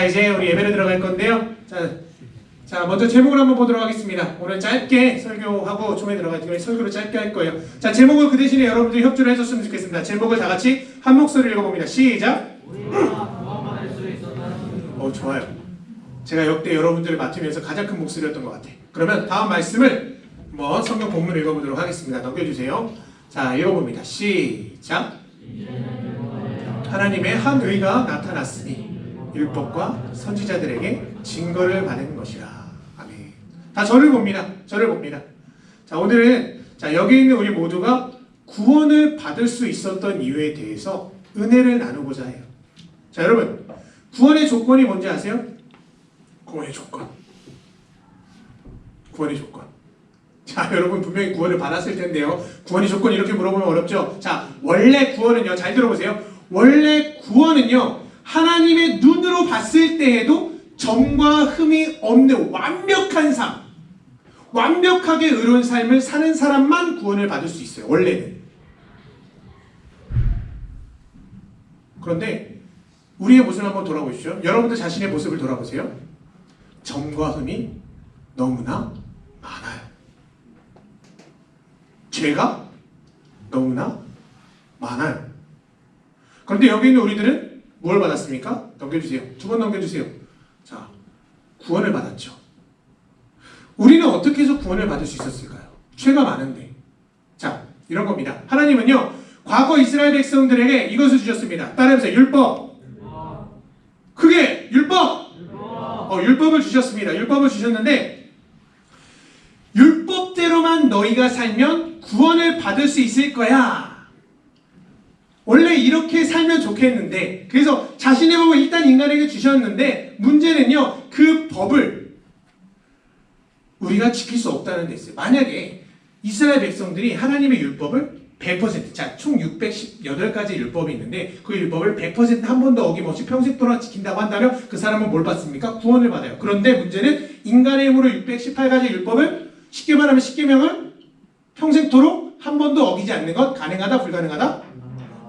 이제 우리 예배를 들어갈 건데요. 자, 먼저 제목을 한번 보도록 하겠습니다. 오늘 짧게 설교하고 좀에 들어가기 설교를 짧게 할 거예요. 자, 제목을 그 대신에 여러분들이 협조를 해줬으면 좋겠습니다. 제목을 다 같이 한 목소리로 읽어봅니다. 시작! 좋아요. 제가 역대 여러분들을 맡으면서 가장 큰 목소리였던 것 같아요. 그러면 다음 말씀을 한번 성경 본문을 읽어보도록 하겠습니다. 넘겨주세요. 자, 읽어봅니다. 시작! 하나님의 한 의가 나타났으니 율법과 선지자들에게 증거를 받은 것이라. 아멘. 다 저를 봅니다. 저를 봅니다. 자, 오늘은 여기 있는 우리 모두가 구원을 받을 수 있었던 이유에 대해서 은혜를 나누고자 해요. 자, 여러분, 구원의 조건이 뭔지 아세요? 구원의 조건. 구원의 조건. 자, 여러분 분명히 구원을 받았을 텐데요. 구원의 조건 이렇게 물어보면 어렵죠? 자, 원래 구원은요, 잘 들어보세요. 원래 구원은요, 하나님의 눈으로 봤을 때에도 점과 흠이 없는 완벽한 삶, 완벽하게 의로운 삶을 사는 사람만 구원을 받을 수 있어요. 원래는. 그런데 우리의 모습을 한번 돌아보시죠. 여러분들 자신의 모습을 돌아보세요. 점과 흠이 너무나 많아요. 죄가 너무나 많아요. 그런데 여기 있는 우리들은 뭘 받았습니까? 넘겨주세요. 두 번 넘겨주세요. 자, 구원을 받았죠. 우리는 어떻게 해서 구원을 받을 수 있었을까요? 죄가 많은데. 자, 이런 겁니다. 하나님은요, 과거 이스라엘 백성들에게 이것을 주셨습니다. 따라해보세요. 율법. 그게 율법. 율법을 주셨습니다. 율법을 주셨는데 율법대로만 너희가 살면 구원을 받을 수 있을 거야. 원래 이렇게 살면 좋겠는데, 그래서 자신의 법을 일단 인간에게 주셨는데 문제는요, 그 법을 우리가 지킬 수 없다는 데 있어요. 만약에 이스라엘 백성들이 하나님의 율법을 100%, 자, 총 618가지 율법이 있는데 그 율법을 100% 한 번도 어김없이 평생도록 지킨다고 한다면 그 사람은 뭘 받습니까? 구원을 받아요. 그런데 문제는 인간의 힘으로 618가지 율법을 쉽게 말하면 10계명을 평생토록 한 번도 어기지 않는 것 가능하다? 불가능하다?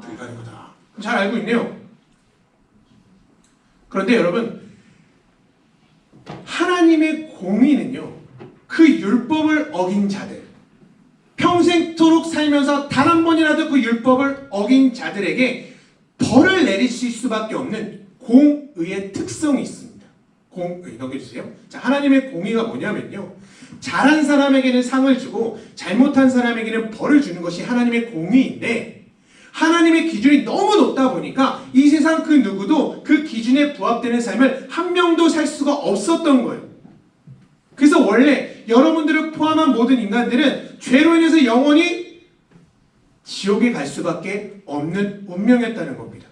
불가능하다. 잘 알고 있네요. 그런데 여러분, 하나님의 공의는요, 그 율법을 어긴 자들, 평생토록 살면서 단 한 번이라도 그 율법을 어긴 자들에게 벌을 내리실 수밖에 없는 공의의 특성이 있습니다. 공의, 넘겨주세요. 자, 하나님의 공의가 뭐냐면요, 잘한 사람에게는 상을 주고 잘못한 사람에게는 벌을 주는 것이 하나님의 공의인데, 하나님의 기준이 너무 높다 보니까 이 세상 그 누구도 그 기준에 부합되는 삶을 한 명도 살 수가 없었던 거예요. 그래서 원래 여러분들을 포함한 모든 인간들은 죄로 인해서 영원히 지옥에 갈 수밖에 없는 운명이었다는 겁니다.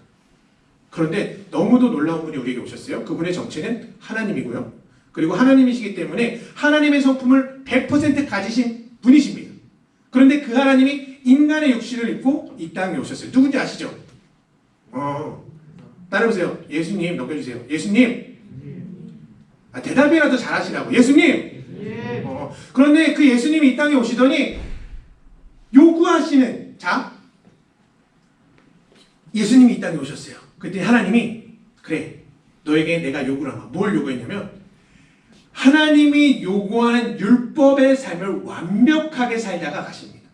그런데 너무도 놀라운 분이 우리에게 오셨어요. 그분의 정체는 하나님이고요. 그리고 하나님이시기 때문에 하나님의 성품을 100% 가지신 분이십니다. 그런데 그 하나님이 인간의 육신을 입고 이 땅에 오셨어요. 누군지 아시죠? 따라해보세요. 예수님. 넘겨주세요. 예수님. 대답이라도 잘하시라고. 예수님. 그런데 그 예수님이 이 땅에 오시더니 요구하시는, 자, 예수님이 이 땅에 오셨어요. 그때 하나님이, 그래, 너에게 내가 요구를 하마. 뭘 요구했냐면 하나님이 요구하는 율법의 삶을 완벽하게 살다가 가십니다.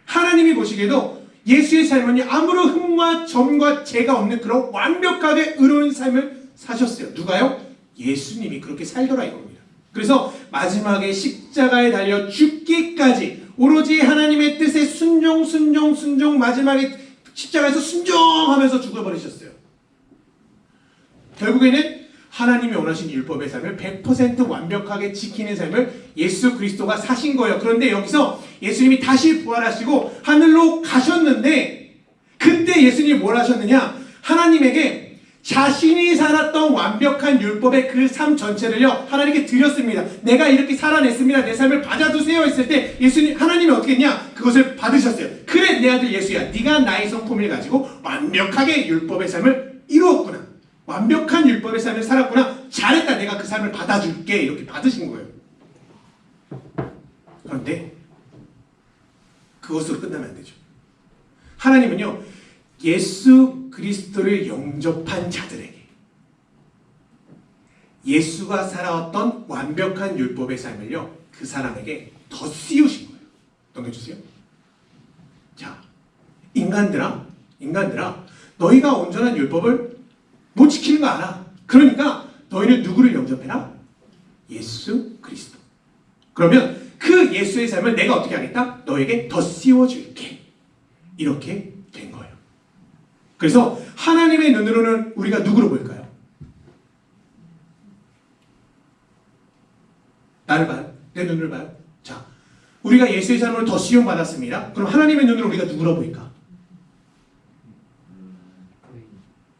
하나님이 보시기에도 예수의 삶은 아무런 흠과 점과 죄가 없는 그런 완벽하게 의로운 삶을 사셨어요. 누가요? 예수님이 그렇게 살더라 이겁니다. 그래서 마지막에 십자가에 달려 죽기까지 오로지 하나님의 뜻에 순종 마지막에 십자가에서 순종하면서 죽어버리셨어요. 결국에는 하나님이 원하신 율법의 삶을 100% 완벽하게 지키는 삶을 예수 그리스도가 사신 거예요. 그런데 여기서 예수님이 다시 부활하시고 하늘로 가셨는데, 그때 예수님이 뭘 하셨느냐? 하나님에게 자신이 살았던 완벽한 율법의 그 삶 전체를요, 하나님께 드렸습니다. 내가 이렇게 살아냈습니다. 내 삶을 받아주세요 했을 때 하나님이 어떻게 했냐? 그것을 받으셨어요. 그래, 내 아들 예수야, 네가 나의 성품을 가지고 완벽하게 율법의 삶을 이루었구나. 완벽한 율법의 삶을 살았구나. 잘했다. 내가 그 삶을 받아줄게. 이렇게 받으신 거예요. 그런데 그것으로 끝나면 안 되죠. 하나님은요, 예수 그리스도를 영접한 자들에게 예수가 살아왔던 완벽한 율법의 삶을요, 그 사람에게 더 씌우신 거예요. 넘겨주세요. 자, 인간들아, 너희가 온전한 율법을 못 지키는 거 알아. 그러니까 너희는 누구를 영접해라? 예수 그리스도. 그러면 그 예수의 삶을 내가 어떻게 하겠다? 너에게 더 씌워줄게. 이렇게 된 거예요. 그래서 하나님의 눈으로는 우리가 누구로 보일까요? 나를 봐요? 내 눈을 봐요? 자, 우리가 예수의 삶으로 더 씌움 받았습니다. 그럼 하나님의 눈으로 우리가 누구로 보일까?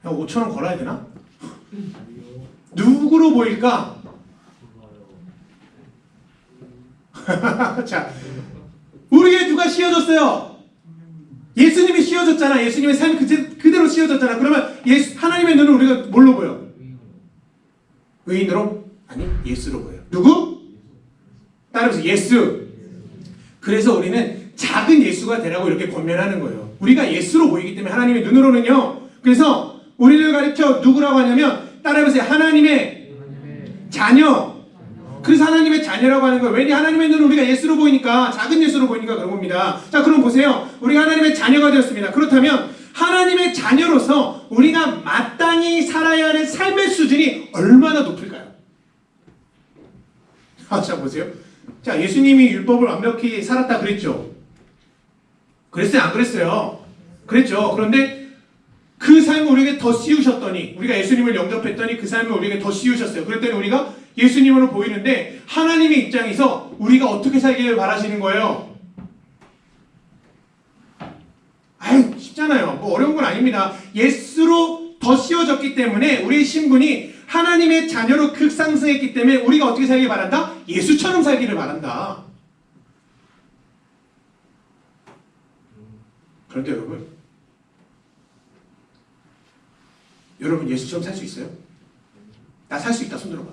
5,000원 걸어야 되나? 누구로 보일까? 자, 우리에게 누가 씌워줬어요? 예수님이 씌워줬잖아. 예수님의 삶이 그대로 씌워졌잖아. 그러면 하나님의 눈은 우리가 뭘로 보여? 의인으로? 아니, 예수로 보여요. 누구? 따라서 예수. 그래서 우리는 작은 예수가 되라고 이렇게 권면하는 거예요. 우리가 예수로 보이기 때문에 하나님의 눈으로는요. 그래서 우리를 가르쳐 누구라고 하냐면, 따라해보세요. 하나님의 자녀. 그래서 하나님의 자녀라고 하는 거예요. 왜냐? 하나님의 눈은 우리가 예수로 보이니까, 작은 예수로 보이니까 그런 겁니다. 자, 그럼 보세요. 우리가 하나님의 자녀가 되었습니다. 그렇다면 하나님의 자녀로서 우리가 마땅히 살아야 하는 삶의 수준이 얼마나 높을까요? 자, 보세요. 자, 예수님이 율법을 완벽히 살았다 그랬죠. 그랬어요? 안 그랬어요? 그랬죠. 그런데 그 삶을 우리에게 더 씌우셨더니, 우리가 예수님을 영접했더니 그 삶을 우리에게 더 씌우셨어요. 그랬더니 우리가 예수님으로 보이는데, 하나님의 입장에서 우리가 어떻게 살기를 바라시는 거예요? 아유, 쉽잖아요. 뭐 어려운 건 아닙니다. 예수로 더 씌워졌기 때문에 우리의 신분이 하나님의 자녀로 극상승했기 때문에 우리가 어떻게 살기를 바란다? 예수처럼 살기를 바란다. 그런데 여러분 예수처럼 살 수 있어요? 나 살 수 있다. 손 들어봐.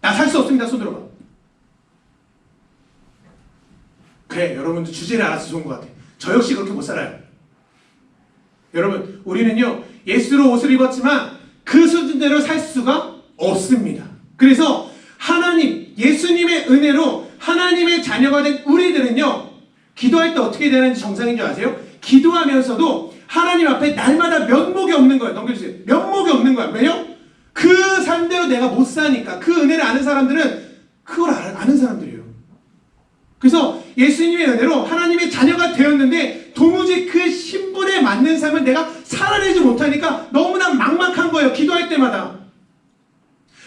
나 살 수 없습니다. 손 들어봐. 그래, 여러분도 주제를 알아서 좋은 것 같아. 저 역시 그렇게 못 살아요. 여러분, 우리는요, 예수로 옷을 입었지만 그 수준대로 살 수가 없습니다. 그래서 예수님의 은혜로 하나님의 자녀가 된 우리들은요, 기도할 때 어떻게 되는지 정상인 줄 아세요? 기도하면서도 하나님 앞에 날마다 면목이 없는 거예요. 넘겨주세요. 면목이 없는 거야. 왜요? 그 삶대로 내가 못 사니까. 그 은혜를 아는 사람들은 그걸 아는 사람들이에요. 그래서 예수님의 은혜로 하나님의 자녀가 되었는데 도무지 그 신분에 맞는 삶을 내가 살아내지 못하니까 너무나 막막한 거예요. 기도할 때마다.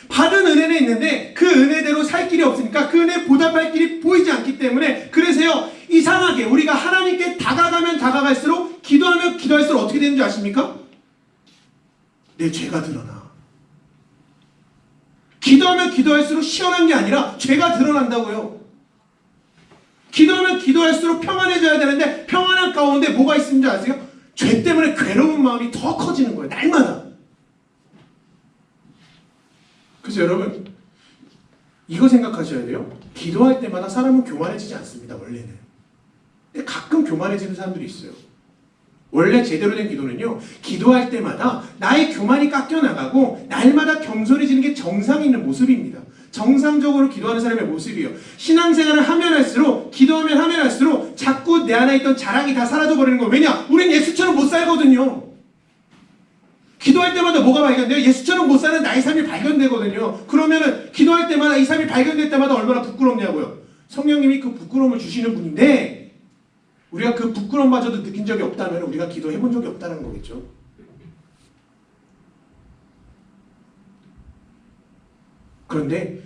받은 은혜는 있는데 그 은혜대로 살 길이 없으니까 그 은혜에 보답할 길이 보이지 않기 때문에, 그래서요, 이상하게 우리가 하나님께 다가가면 다가갈수록, 기도하면 기도할수록 어떻게 되는 줄 아십니까? 내 죄가 드러나. 기도하면 기도할수록 시원한 게 아니라 죄가 드러난다고요. 기도하면 기도할수록 평안해져야 되는데 평안한 가운데 뭐가 있는 줄 아세요? 죄 때문에 괴로운 마음이 더 커지는 거예요. 날마다. 그래서 여러분, 이거 생각하셔야 돼요. 기도할 때마다 사람은 교만해지지 않습니다. 원래는. 근데 가끔 교만해지는 사람들이 있어요. 원래 제대로 된 기도는요, 기도할 때마다 나의 교만이 깎여나가고 날마다 겸손해지는 게 정상이 있는 모습입니다. 정상적으로 기도하는 사람의 모습이에요. 신앙생활을 하면 할수록, 기도하면 하면 할수록 자꾸 내 안에 있던 자랑이 다 사라져버리는 거예요. 왜냐? 우린 예수처럼 못 살거든요. 기도할 때마다 뭐가 발견돼요? 예수처럼 못 사는 나의 삶이 발견되거든요. 그러면은 기도할 때마다 이 삶이 발견될 때마다 얼마나 부끄럽냐고요. 성령님이 그 부끄러움을 주시는 분인데 우리가 그 부끄러움마저도 느낀 적이 없다면 우리가 기도해본 적이 없다는 거겠죠. 그런데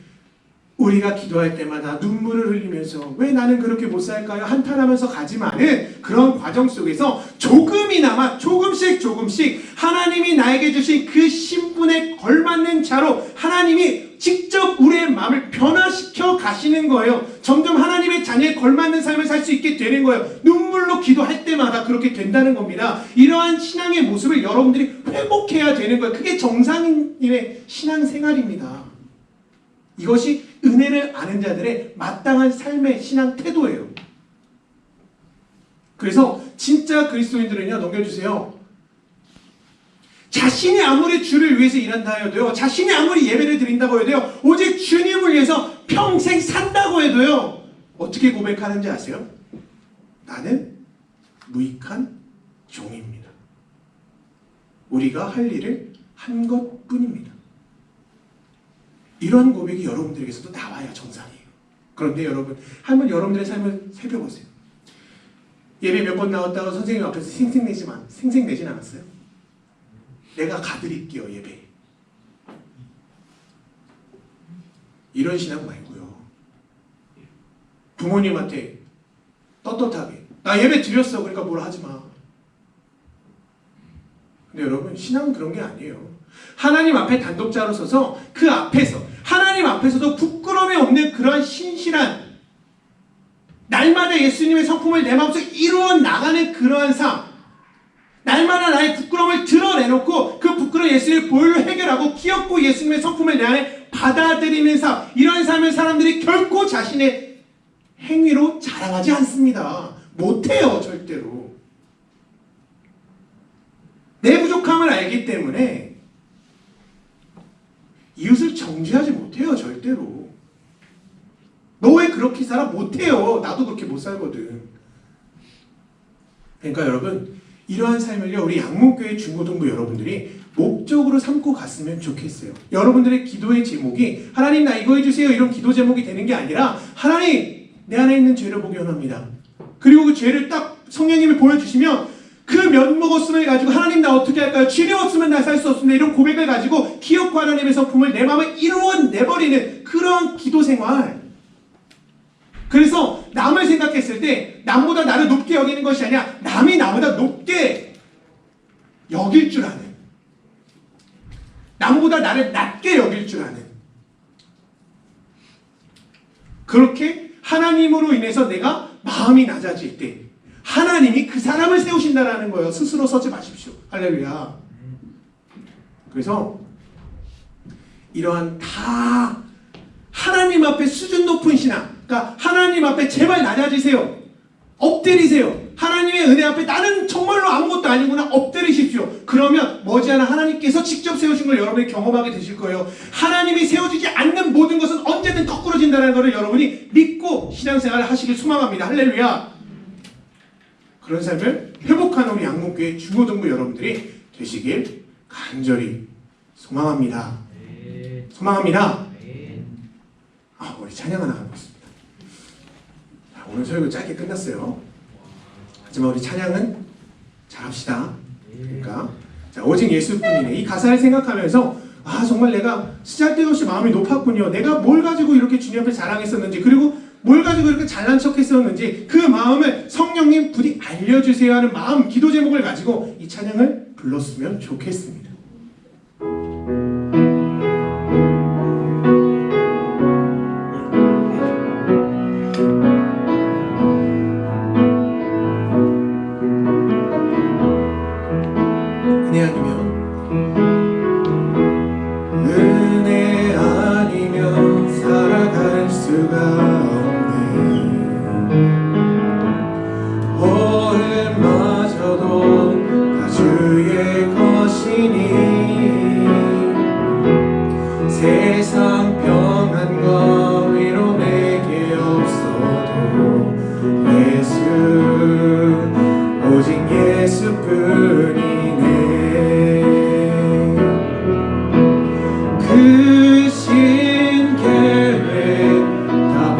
우리가 기도할 때마다 눈물을 흘리면서 왜 나는 그렇게 못 살까요? 한탄하면서 가지만은 그런 과정 속에서 조금이나마 조금씩 하나님이 나에게 주신 그 신분에 걸맞는 자로 하나님이 직접 우리의 마음을 변화시켜 가시는 거예요. 점점 하나님의 자녀에 걸맞는 삶을 살 수 있게 되는 거예요. 눈물로 기도할 때마다 그렇게 된다는 겁니다. 이러한 신앙의 모습을 여러분들이 회복해야 되는 거예요. 그게 정상인의 신앙생활입니다. 이것이 은혜를 아는 자들의 마땅한 삶의 신앙 태도예요. 그래서 진짜 그리스도인들은요, 넘겨주세요. 자신이 아무리 주를 위해서 일한다 해도요, 자신이 아무리 예배를 드린다고 해도요, 오직 주님을 위해서 평생 산다고 해도요, 어떻게 고백하는지 아세요? 나는 무익한 종입니다. 우리가 할 일을 한 것뿐입니다. 이런 고백이 여러분들에게서도 나와야 정상이에요. 그런데 여러분, 한번 여러분들의 삶을 살펴보세요. 예배 몇 번 나왔다가 선생님 앞에서 생색내진 않았어요? 내가 가드릴게요, 예배. 이런 신앙 말고요. 부모님한테 떳떳하게 나 예배 드렸어, 그러니까 뭐라 하지 마. 근데 여러분, 신앙은 그런 게 아니에요. 하나님 앞에 단독자로 서서 그 앞에서, 하나님 앞에서도 부끄러움이 없는 그러한 신실한, 날마다 예수님의 성품을 내 마음속에 이루어 나가는 그러한 삶, 날마다 나의 부끄러움을 드러내놓고 그 부끄러운 예수님의 보혈로 해결하고 기업고 예수님의 성품을 내 안에 받아들이는 삶, 이런 삶을 사람들이 결코 자신의 행위로 자랑하지 않습니다. 못해요, 절대로. 내 부족함을 알기 때문에 이웃을 정죄하지 못해요, 절대로. 너 왜 그렇게 살아? 못해요. 나도 그렇게 못 살거든. 그러니까 여러분, 이러한 삶을요, 우리 양문교회 중고등부 여러분들이 목적으로 삼고 갔으면 좋겠어요. 여러분들의 기도의 제목이 하나님 나 이거 해주세요, 이런 기도 제목이 되는 게 아니라 하나님 내 안에 있는 죄를 보기 원합니다. 그리고 그 죄를 딱 성령님이 보여주시면 그 면목없음을 가지고 하나님 나 어떻게 할까요? 죄가 없으면 나 살 수 없습니다. 이런 고백을 가지고 기업과 하나님의 성품을 내 마음에 이루어내버리는 그런 기도 생활. 그래서 남을 생각했을 때 남보다 나를 높게 여기는 것이 아니라 남이 나보다 높게 여길 줄 아는, 남보다 나를 낮게 여길 줄 아는, 그렇게 하나님으로 인해서 내가 마음이 낮아질 때 하나님이 그 사람을 세우신다라는 거예요. 스스로 서지 마십시오. 할렐루야. 그래서 이러한 다 하나님 앞에 수준 높은 신앙, 그러니까 하나님 앞에 제발 낮아지세요. 엎드리세요. 하나님의 은혜 앞에 나는 정말로 아무것도 아니구나 엎드리십시오. 그러면 머지않아 하나님께서 직접 세우신 걸 여러분이 경험하게 되실 거예요. 하나님이 세워주지 않는 모든 것은 언제든 거꾸러진다는 것을 여러분이 믿고 신앙생활을 하시길 소망합니다. 할렐루야. 그런 삶을 회복하는 우리 양문교회 중고등부 여러분들이 되시길 간절히 소망합니다. 소망합니다. 우리 찬양 하나 하고 있습니다. 자, 오늘 설교 짧게 끝났어요. 하지만 우리 찬양은 잘합시다. 그러니까 자, 오직 예수뿐이네. 이 가사를 생각하면서 정말 내가 쓰잘데없이 마음이 높았군요. 내가 뭘 가지고 이렇게 주님 앞에 자랑했었는지, 그리고 뭘 가지고 이렇게 잘난 척 했었는지 그 마음을 성령님 부디 알려주세요 하는 마음, 기도 제목을 가지고 이 찬양을 불렀으면 좋겠습니다. 은혜 아니면 살아갈 수가 마저도 다 주의 것이니 세상 평안과 위로 내게 없어도 예수, 오직 예수뿐이네. 그 신 계획 다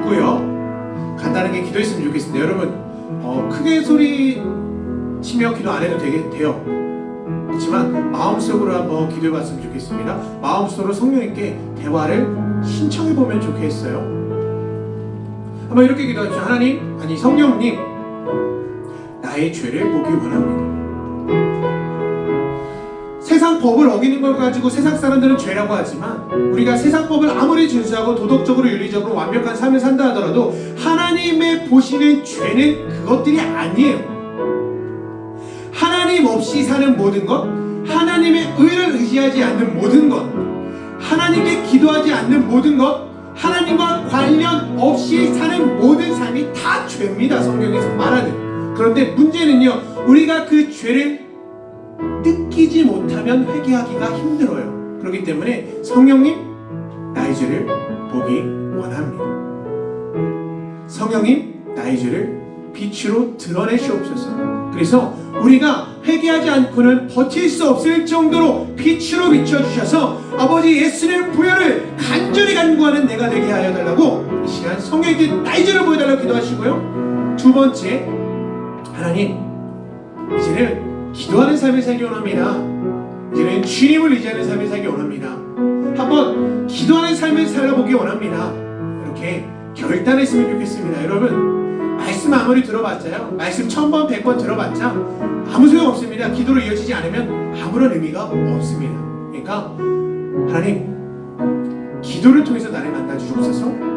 있고요. 간단하게 기도했으면 좋겠습니다. 여러분 크게 소리 치며 기도 안 해도 돼요. 그렇지만 마음속으로 한번 기도해봤으면 좋겠습니다. 마음속으로 성령님께 대화를 신청해보면 좋겠어요. 한번 이렇게 기도하십시오. 하나님, 아니 성령님, 나의 죄를 보기 원합니다. 세상 법을 어기는 걸 가지고 세상 사람들은 죄라고 하지만, 우리가 세상 법을 아무리 준수하고 도덕적으로 윤리적으로 완벽한 삶을 산다 하더라도 하나님의 보시는 죄는 그것들이 아니에요. 하나님 없이 사는 모든 것, 하나님의 의를 의지하지 않는 모든 것, 하나님께 기도하지 않는 모든 것, 하나님과 관련 없이 사는 모든 삶이 다 죄입니다. 성경에서 말하는. 그런데 문제는요, 우리가 그 죄를 느끼지 못하면 회개하기가 힘들어요. 그렇기 때문에 성령님, 나의 죄를 보기 원합니다. 성령님, 나의 죄를 빛으로 드러내시옵소서. 그래서 우리가 회개하지 않고는 버틸 수 없을 정도로 빛으로 비춰주셔서 아버지 예수님의 부여를 간절히 간구하는 내가 되게 하여 달라고 이 시간 성령께 나의 죄를 보여달라고 기도하시고요. 두 번째, 하나님, 이제는 기도하는 삶을 살기 원합니다. 이제는 주님을 의지하는 삶을 살기 원합니다. 한번 기도하는 삶을 살아보기 원합니다. 이렇게 결단했으면 좋겠습니다. 여러분, 말씀 아무리 들어봤자요, 말씀 1000번 100번 들어봤자 아무 소용 없습니다. 기도로 이어지지 않으면 아무런 의미가 없습니다. 그러니까 하나님, 기도를 통해서 나를 만나 주옵소서.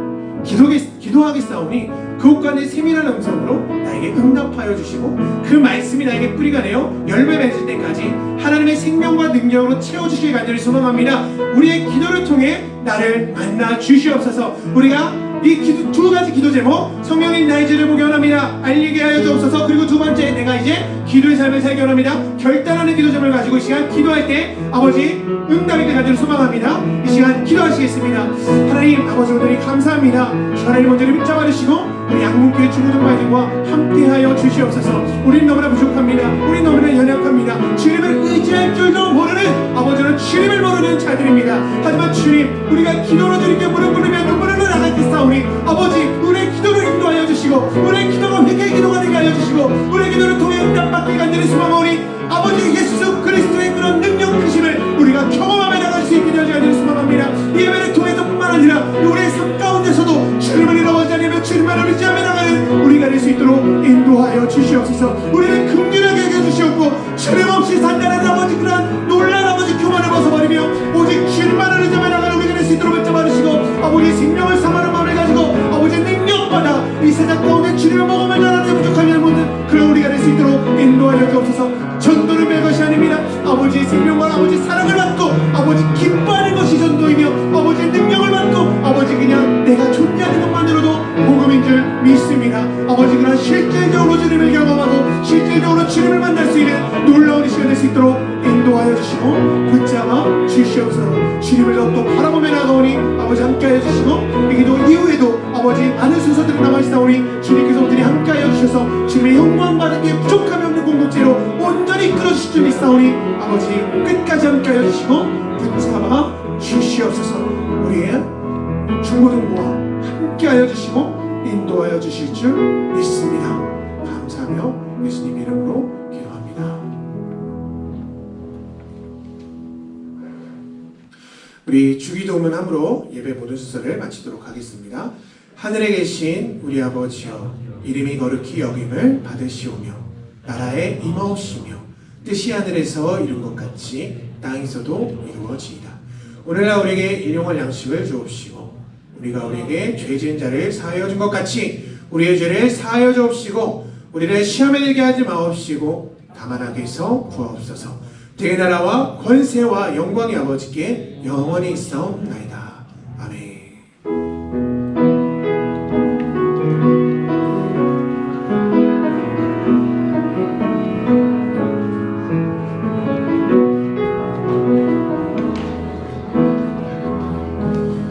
기도하겠사오니 그곳간의 세밀한 음성으로 나에게 응답하여 주시고 그 말씀이 나에게 뿌리가 되어 열매 맺을 때까지 하나님의 생명과 능력으로 채워주시길 간절히 소망합니다. 우리의 기도를 통해 나를 만나 주시옵소서. 우리가 이 두 가지 기도 제목, 성령님 나의 죄를 보기 원합니다, 알리게 하여 주옵소서. 그리고 두 번째, 내가 이제 기도의 삶을 살기 원합니다, 결단하는 기도 제목을 가지고 이 시간 기도할 때 아버지 응답이 간절히 소망합니다. 이 시간 기도하시겠습니다. 하나님 아버지, 오늘이 감사합니다. 하나님 온전히 붙잡아 주시고 우리 양문교회 중고등부아이들과 함께하여 주시옵소서. 우린 너무나 부족합니다. 우린 너무나 연약합니다. 주님을 의지할 줄도 모르는, 아버지는 주님을 모르는 자들입니다. 하지만 주님, 우리가 기도로 주님께 무릎 꿇으며 눈물을 나가겠사오니 아버지, 우리의 기도를 인도하여 주시고 우리의 기도가 회개의 기도가 되게 하여 주시고 우리의 기도를 통해 응답받기 간절히 소망하오니 아버지 예수 그리스도의 그런 능력 크심을 우리가 경험하며 나갈 수 있게 되어지 간절히 소망합니다. 이 예배를 통해서 뿐만 아니라 우리의 삶 가운데서도 주님을 잃어버리지 않으며 주님만을 의지하며 나가는 우리가 될 수 있도록 인도하여 주시옵소서. 우리를 긍휼하게 여겨 주시옵고 주님 없이 산다는 아버지 그러한 놀라운 아버지 교만을 벗어버리며 오직 주님만을 의지하며 나가는 우리가 될 수 있도록 붙잡아 주시고 아버지 생명을 사모하는 마음을 가지고 아버지 능력받아 이 세상 가운데 주님을 먹으며 나라는 부족함이 없는 그런 우리가 될 수 있도록 인도하여 주옵소서. 전도를 별 것이 아닙니다. 아버지의 생명과 아버지 사랑을 받고 아버지 기뻐하는 것이 전도이며 아버지의 능력을 받고 아버지 그냥 내가 존재하는 것만으로도 복음인 줄 믿습니다. 아버지 그런 실질적으로 주님을 경험하고 실질적으로 주님을 만날 수 있는 놀라운 시간 될 수 있도록 인도하여 주시고 붙잡아 주시옵소서. 주님을 더욱더 바라보며 나가오니 아버지 함께하여 주시고 이 기도 이후에도 아버지 많은 순서들이 남아있사오니 주님께서 온전히 함께하여 주셔서 주님의 영광 받은 게 부족함이 없는 공동체로 온전히 이끌어주실 줄 믿사오니 아버지 끝까지 함께하여 주시고 붙잡아 주시옵소서. 우리의 중고등부와 함께하여 주시고 인도하여 주실 줄 믿습니다. 감사하며 예수님 이름으로 기도합니다. 우리 주기도문 함으로 예배 모든 순서를 마치도록 하겠습니다. 하늘에 계신 우리 아버지여, 이름이 거룩히 여김을 받으시오며 나라에 임하옵시며 뜻이 하늘에서 이룬 것 같이 땅에서도 이루어지이다. 오늘날 우리에게 일용할 양식을 주옵시고 우리가 우리에게 죄 지은 자를 사하여 준 것 같이 우리의 죄를 사하여 주옵시고 우리를 시험에 들게 하지 마옵시고 다만 악에서 구하옵소서. 되게 나라와 권세와 영광이 아버지께 영원히 있사옵나이다.